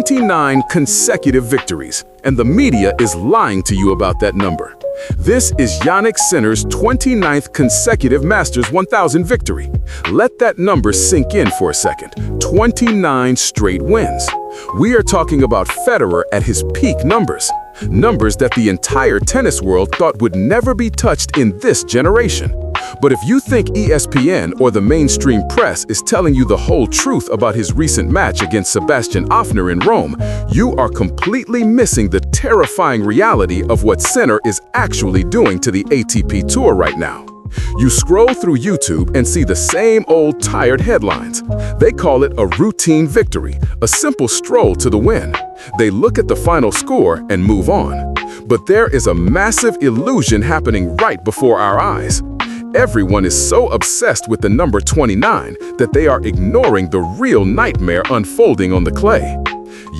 29 consecutive victories, and the media is lying to you about that number. This is Jannik Sinner's 29th consecutive Masters 1000 victory. Let that number sink in for a second. 29 straight wins. We are talking about Federer at his peak numbers. Numbers that the entire tennis world thought would never be touched in this generation. But if you think ESPN or the mainstream press is telling you the whole truth about his recent match against Sebastian Offner in Rome, you are completely missing the terrifying reality of what Sinner is actually doing to the ATP Tour right now. You scroll through YouTube and see the same old tired headlines. They call it a routine victory, a simple stroll to the win. They look at the final score and move on. But there is a massive illusion happening right before our eyes. Everyone is so obsessed with the number 29 that they are ignoring the real nightmare unfolding on the clay.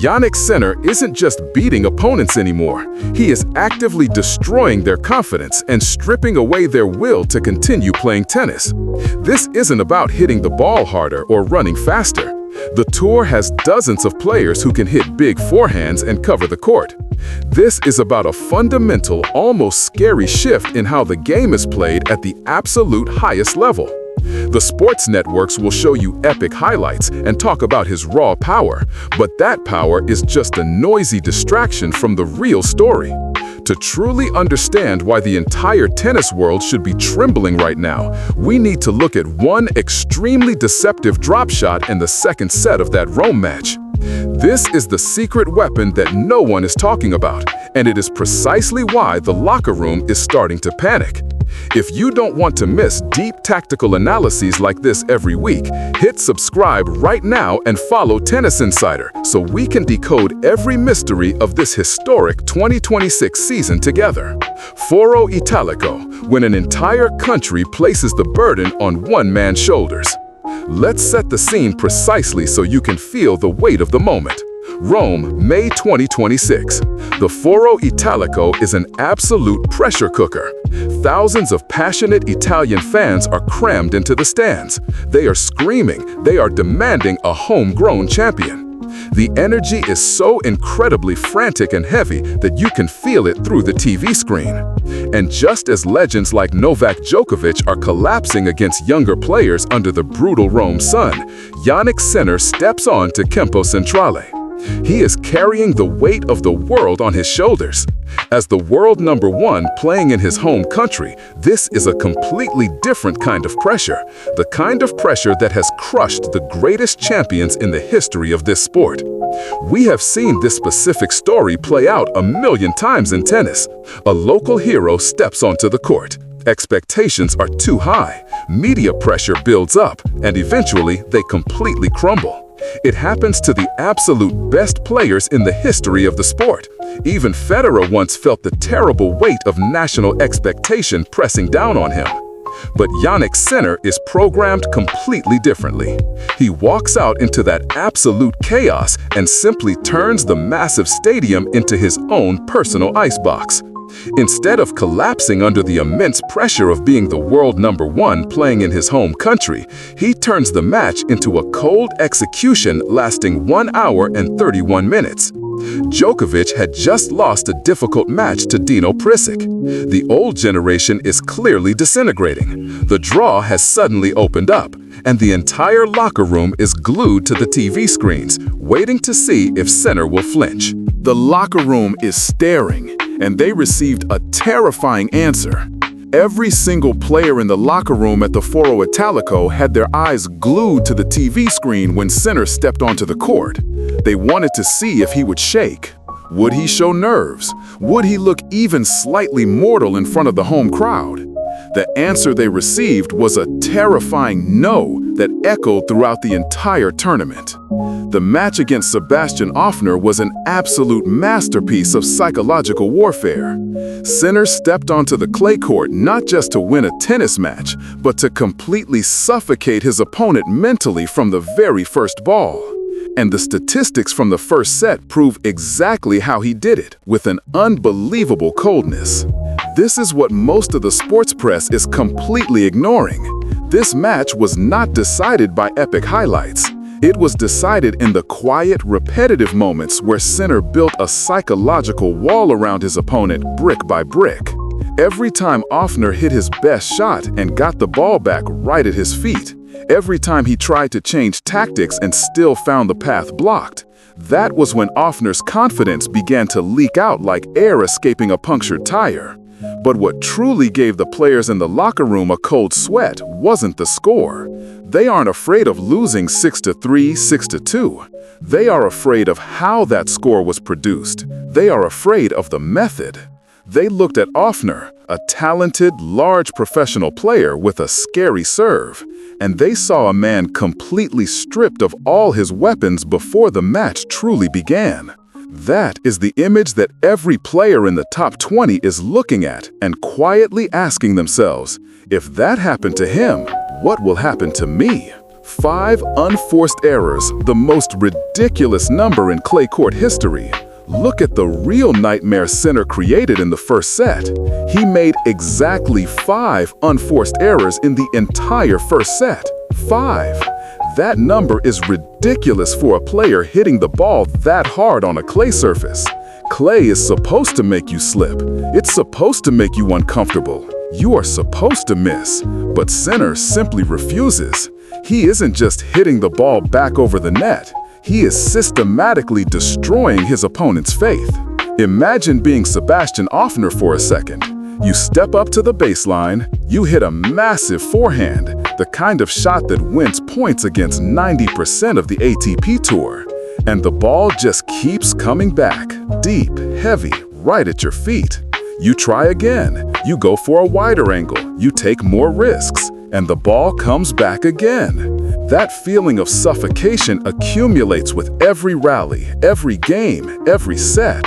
Jannik Sinner isn't just beating opponents anymore. He is actively destroying their confidence and stripping away their will to continue playing tennis. This isn't about hitting the ball harder or running faster. The tour has dozens of players who can hit big forehands and cover the court. This is about a fundamental, almost scary shift in how the game is played at the absolute highest level. The sports networks will show you epic highlights and talk about his raw power, but that power is just a noisy distraction from the real story. To truly understand why the entire tennis world should be trembling right now, we need to look at one extremely deceptive drop shot in the second set of that Rome match. This is the secret weapon that no one is talking about, and it is precisely why the locker room is starting to panic. If you don't want to miss deep tactical analyses like this every week, hit subscribe right now and follow Tennis Insider so we can decode every mystery of this historic 2026 season together. Foro Italico, when an entire country places the burden on one man's shoulders. Let's set the scene precisely so you can feel the weight of the moment. Rome, May 2026. The Foro Italico is an absolute pressure cooker. Thousands of passionate Italian fans are crammed into the stands. They are screaming, they are demanding a homegrown champion. The energy is so incredibly frantic and heavy that you can feel it through the TV screen. And just as legends like Novak Djokovic are collapsing against younger players under the brutal Rome sun, Jannik Sinner steps on to Campo Centrale. He is carrying the weight of the world on his shoulders. As the world number one playing in his home country, this is a completely different kind of pressure, the kind of pressure that has crushed the greatest champions in the history of this sport. We have seen this specific story play out a million times in tennis. A local hero steps onto the court. Expectations are too high, media pressure builds up, and eventually they completely crumble. It happens to the absolute best players in the history of the sport. Even Federer once felt the terrible weight of national expectation pressing down on him. But Jannik Sinner is programmed completely differently. He walks out into that absolute chaos and simply turns the massive stadium into his own personal icebox. Instead of collapsing under the immense pressure of being the world number one playing in his home country, he turns the match into a cold execution lasting 1 hour and 31 minutes. Djokovic had just lost a difficult match to Dino Prisic. The old generation is clearly disintegrating. The draw has suddenly opened up, and the entire locker room is glued to the TV screens, waiting to see if Sinner will flinch. The locker room is staring, and they received a terrifying answer. Every single player in the locker room at the Foro Italico had their eyes glued to the TV screen when Sinner stepped onto the court. They wanted to see if he would shake. Would he show nerves? Would he look even slightly mortal in front of the home crowd? The answer they received was a terrifying no that echoed throughout the entire tournament. The match against Sebastian Offner was an absolute masterpiece of psychological warfare. Sinner stepped onto the clay court not just to win a tennis match, but to completely suffocate his opponent mentally from the very first ball. And the statistics from the first set prove exactly how he did it, with an unbelievable coldness. This is what most of the sports press is completely ignoring. This match was not decided by epic highlights. It was decided in the quiet, repetitive moments where Sinner built a psychological wall around his opponent brick by brick. Every time Offner hit his best shot and got the ball back right at his feet, every time he tried to change tactics and still found the path blocked, that was when Offner's confidence began to leak out like air escaping a punctured tire. But what truly gave the players in the locker room a cold sweat wasn't the score. They aren't afraid of losing 6-3, 6-2. They are afraid of how that score was produced. They are afraid of the method. They looked at Offner, a talented, large professional player with a scary serve, and they saw a man completely stripped of all his weapons before the match truly began. That is the image that every player in the top 20 is looking at and quietly asking themselves, if that happened to him, what will happen to me? 5 unforced errors, the most ridiculous number in clay court history. Look at the real nightmare Sinner created in the first set. He made exactly 5 unforced errors in the entire first set. 5. That number is ridiculous for a player hitting the ball that hard on a clay surface. Clay is supposed to make you slip. It's supposed to make you uncomfortable. You are supposed to miss. But Sinner simply refuses. He isn't just hitting the ball back over the net. He is systematically destroying his opponent's faith. Imagine being Sebastian Offner for a second. You step up to the baseline, you hit a massive forehand, the kind of shot that wins points against 90% of the ATP Tour. And the ball just keeps coming back, deep, heavy, right at your feet. You try again, you go for a wider angle, you take more risks, and the ball comes back again. That feeling of suffocation accumulates with every rally, every game, every set.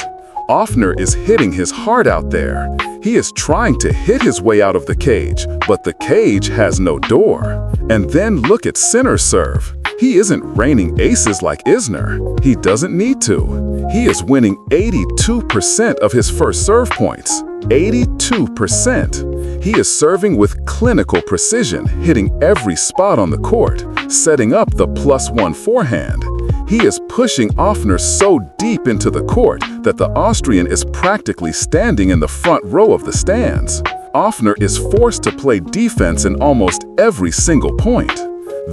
Offner is hitting his heart out there. He is trying to hit his way out of the cage, but the cage has no door. And then look at Sinner's serve. He isn't raining aces like Isner. He doesn't need to. He is winning 82% of his first serve points. 82%. He is serving with clinical precision, hitting every spot on the court, setting up the +1 forehand. He is pushing Offner so deep into the court that the Austrian is practically standing in the front row of the stands. Offner is forced to play defense in almost every single point.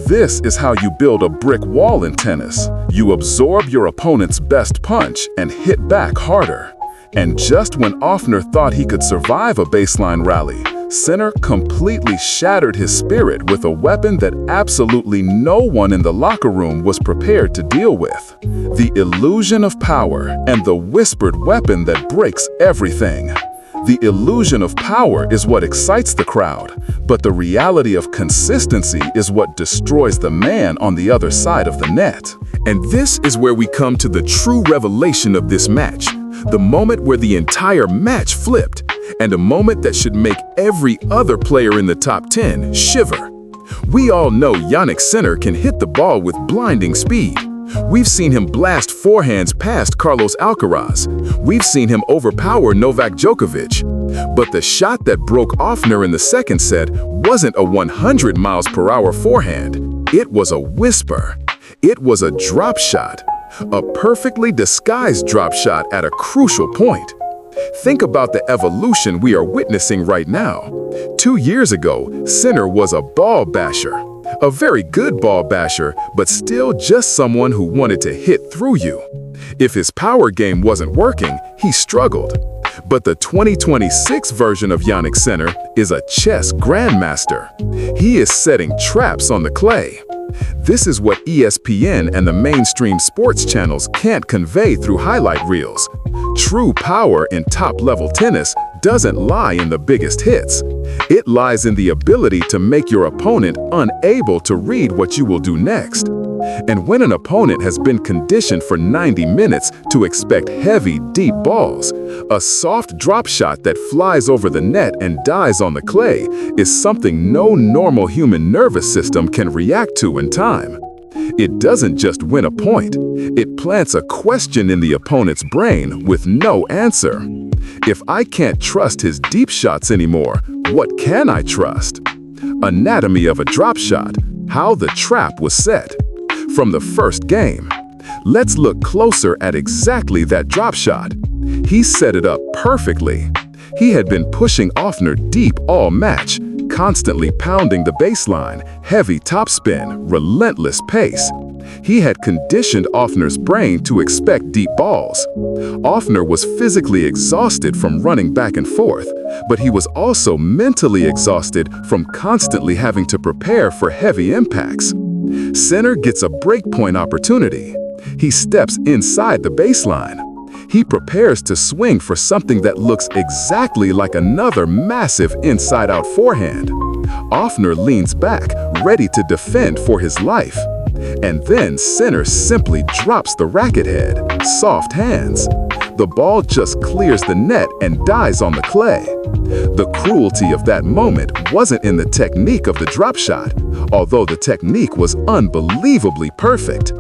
This is how you build a brick wall in tennis. You absorb your opponent's best punch and hit back harder. And just when Offner thought he could survive a baseline rally, Sinner completely shattered his spirit with a weapon that absolutely no one in the locker room was prepared to deal with. The illusion of power and the whispered weapon that breaks everything. The illusion of power is what excites the crowd, but the reality of consistency is what destroys the man on the other side of the net. And this is where we come to the true revelation of this match. The moment where the entire match flipped, and a moment that should make every other player in the top 10 shiver. We all know Jannik Sinner can hit the ball with blinding speed. We've seen him blast forehands past Carlos Alcaraz. We've seen him overpower Novak Djokovic. But the shot that broke Offner in the second set wasn't a 100 miles per hour forehand. It was a whisper. It was a drop shot. A perfectly disguised drop shot at a crucial point. Think about the evolution we are witnessing right now. 2 years ago, Sinner was a ball basher. A very good ball basher, but still just someone who wanted to hit through you. If his power game wasn't working, he struggled. But the 2026 version of Jannik Sinner is a chess grandmaster. He is setting traps on the clay. This is what ESPN and the mainstream sports channels can't convey through highlight reels. True power in top-level tennis doesn't lie in the biggest hits. It lies in the ability to make your opponent unable to read what you will do next. And when an opponent has been conditioned for 90 minutes to expect heavy, deep balls, a soft drop shot that flies over the net and dies on the clay is something no normal human nervous system can react to in time. It doesn't just win a point, it plants a question in the opponent's brain with no answer. If I can't trust his deep shots anymore, what can I trust? Anatomy of a drop shot, how the trap was set. from the first game. Let's look closer at exactly that drop shot. He set it up perfectly. He had been pushing Offner deep all match, constantly pounding the baseline, heavy topspin, relentless pace. He had conditioned Offner's brain to expect deep balls. Offner was physically exhausted from running back and forth, but he was also mentally exhausted from constantly having to prepare for heavy impacts. Sinner gets a breakpoint opportunity. He steps inside the baseline. He prepares to swing for something that looks exactly like another massive inside-out forehand. Offner leans back, ready to defend for his life. And then Sinner simply drops the racket head, soft hands. The ball just clears the net and dies on the clay. The cruelty of that moment wasn't in the technique of the drop shot, although the technique was unbelievably perfect.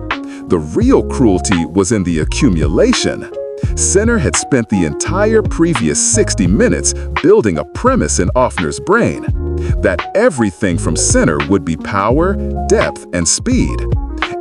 The real cruelty was in the accumulation. Sinner had spent the entire previous 60 minutes building a premise in Offner's brain that everything from Sinner would be power, depth, and speed.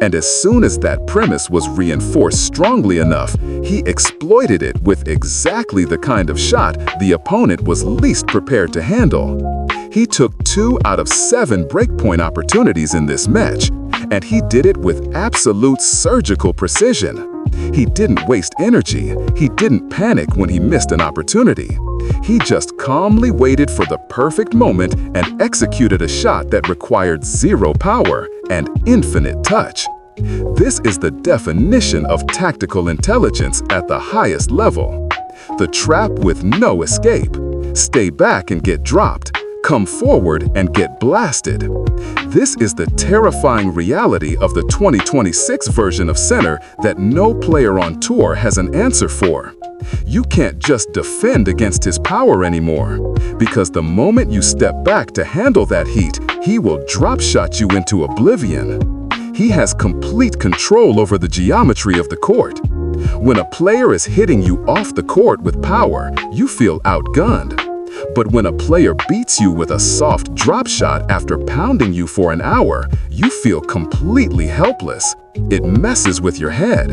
And as soon as that premise was reinforced strongly enough, he exploited it with exactly the kind of shot the opponent was least prepared to handle. He took 2 out of 7 breakpoint opportunities in this match, and he did it with absolute surgical precision. He didn't waste energy. He didn't panic when he missed an opportunity. He just calmly waited for the perfect moment and executed a shot that required 0 power and infinite touch. This is the definition of tactical intelligence at the highest level. The trap with no escape. Stay back and get dropped. Come forward and get blasted. This is the terrifying reality of the 2026 version of Sinner that no player on tour has an answer for. You can't just defend against his power anymore, because the moment you step back to handle that heat, he will drop shot you into oblivion. He has complete control over the geometry of the court. When a player is hitting you off the court with power, you feel outgunned. But when a player beats you with a soft drop shot after pounding you for an hour, you feel completely helpless. It messes with your head.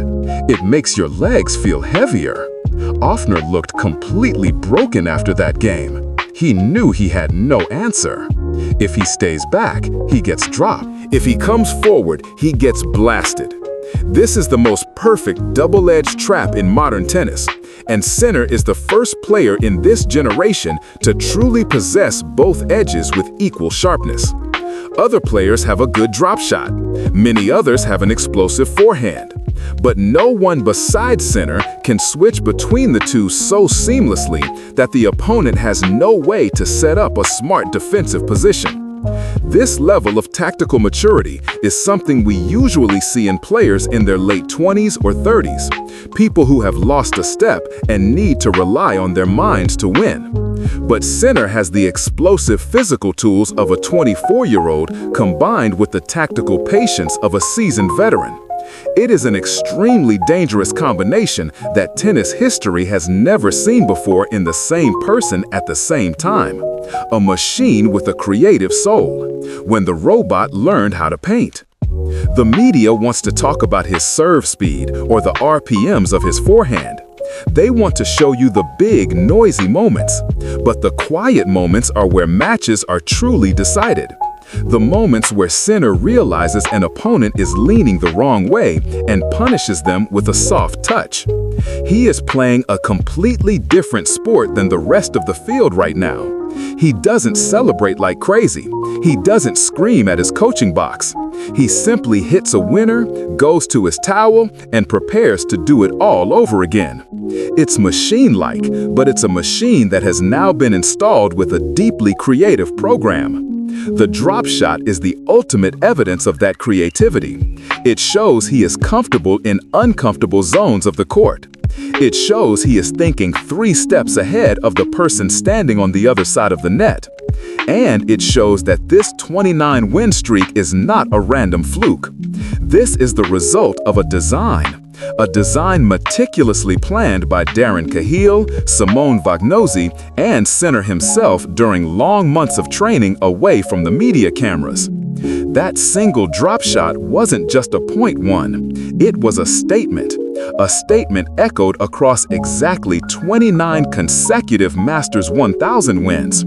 It makes your legs feel heavier. Offner looked completely broken after that game. He knew he had no answer. If he stays back, he gets dropped. If he comes forward, he gets blasted. This is the most perfect double-edged trap in modern tennis, and Sinner is the first player in this generation to truly possess both edges with equal sharpness. Other players have a good drop shot. Many others have an explosive forehand. But no one besides Sinner can switch between the two so seamlessly that the opponent has no way to set up a smart defensive position. This level of tactical maturity is something we usually see in players in their late 20s or 30s, people who have lost a step and need to rely on their minds to win. But Sinner has the explosive physical tools of a 24-year-old combined with the tactical patience of a seasoned veteran. It is an extremely dangerous combination that tennis history has never seen before in the same person at the same time. A machine with a creative soul, when the robot learned how to paint. The media wants to talk about his serve speed or the RPMs of his forehand. They want to show you the big, noisy moments, but the quiet moments are where matches are truly decided. The moments where Sinner realizes an opponent is leaning the wrong way and punishes them with a soft touch. He is playing a completely different sport than the rest of the field right now. He doesn't celebrate like crazy. He doesn't scream at his coaching box. He simply hits a winner, goes to his towel, and prepares to do it all over again. It's machine-like, but it's a machine that has now been installed with a deeply creative program. The drop shot is the ultimate evidence of that creativity. It shows he is comfortable in uncomfortable zones of the court. It shows he is thinking 3 steps ahead of the person standing on the other side of the net. And it shows that this 29 win streak is not a random fluke. This is the result of a design meticulously planned by Darren Cahill, Simone Vagnozzi, and Sinner himself during long months of training away from the media cameras. That single drop shot wasn't just a point one, it was a statement echoed across exactly 29 consecutive Masters 1000 wins.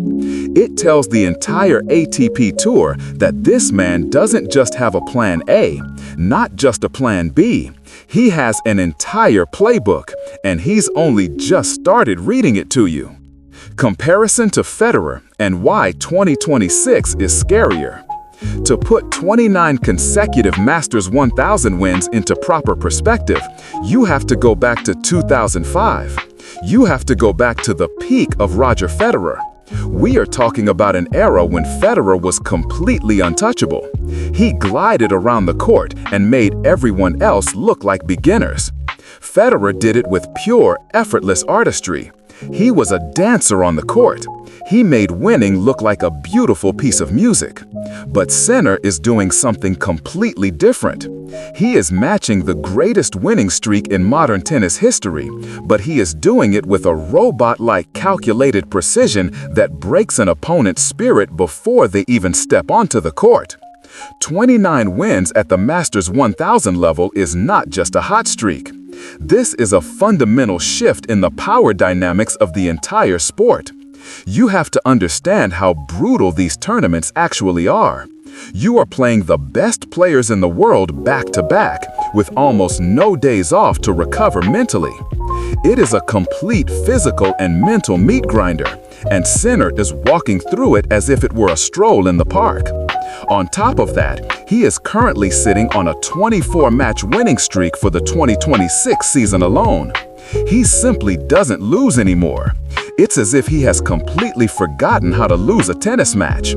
It tells the entire ATP Tour that this man doesn't just have a plan A, not just a plan B. He has an entire playbook, and he's only just started reading it to you. Comparison to Federer and why 2026 is scarier. To put 29 consecutive Masters 1000 wins into proper perspective, you have to go back to 2005. You have to go back to the peak of Roger Federer. We are talking about an era when Federer was completely untouchable. He glided around the court and made everyone else look like beginners. Federer did it with pure, effortless artistry. He was a dancer on the court. He made winning look like a beautiful piece of music. But Sinner is doing something completely different. He is matching the greatest winning streak in modern tennis history, but he is doing it with a robot-like calculated precision that breaks an opponent's spirit before they even step onto the court. 29 wins at the Masters 1000 level is not just a hot streak. This is a fundamental shift in the power dynamics of the entire sport. You have to understand how brutal these tournaments actually are. You are playing the best players in the world back-to-back, with almost no days off to recover mentally. It is a complete physical and mental meat grinder, and Sinner is walking through it as if it were a stroll in the park. On top of that, he is currently sitting on a 24-match winning streak for the 2026 season alone. He simply doesn't lose anymore. It's as if he has completely forgotten how to lose a tennis match.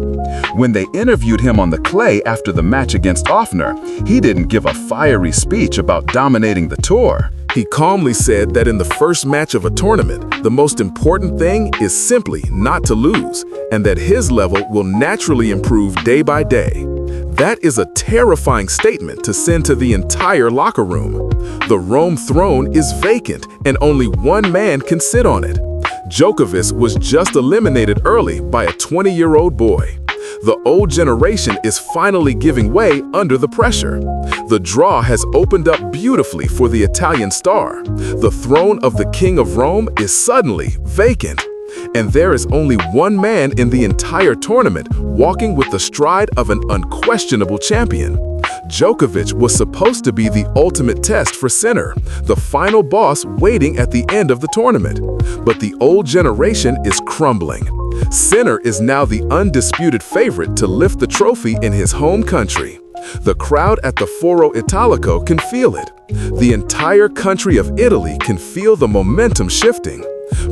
When they interviewed him on the clay after the match against Offner, he didn't give a fiery speech about dominating the tour. He calmly said that in the first match of a tournament, the most important thing is simply not to lose, and that his level will naturally improve day by day. That is a terrifying statement to send to the entire locker room. The Rome throne is vacant, and only one man can sit on it. Djokovic was just eliminated early by a 20-year-old boy. The old generation is finally giving way under the pressure. The draw has opened up beautifully for the Italian star. The throne of the King of Rome is suddenly vacant. And there is only one man in the entire tournament walking with the stride of an unquestionable champion. Djokovic was supposed to be the ultimate test for Sinner, the final boss waiting at the end of the tournament. But the old generation is crumbling. Sinner is now the undisputed favorite to lift the trophy in his home country. The crowd at the Foro Italico can feel it. The entire country of Italy can feel the momentum shifting.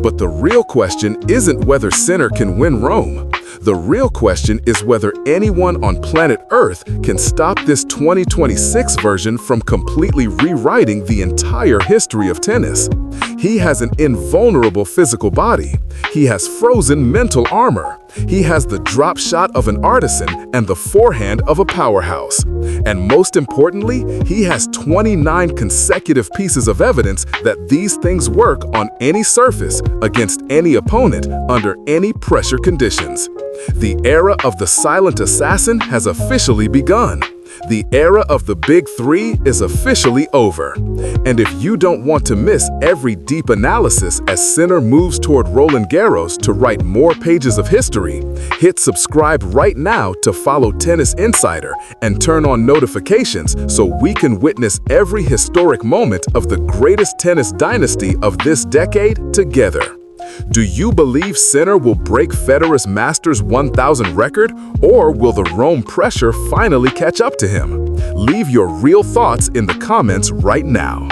But the real question isn't whether Sinner can win Rome. The real question is whether anyone on planet Earth can stop this 2026 version from completely rewriting the entire history of tennis. He has an invulnerable physical body. He has frozen mental armor. He has the drop shot of an artisan and the forehand of a powerhouse. And most importantly, he has 29 consecutive pieces of evidence that these things work on any surface, against any opponent, under any pressure conditions. The era of the silent assassin has officially begun. The era of the Big Three is officially over. And if you don't want to miss every deep analysis as Sinner moves toward Roland Garros to write more pages of history, hit subscribe right now to follow Tennis Insider and turn on notifications so we can witness every historic moment of the greatest tennis dynasty of this decade together. Do you believe Sinner will break Federer's Masters 1000 record, or will the Rome pressure finally catch up to him? Leave your real thoughts in the comments right now.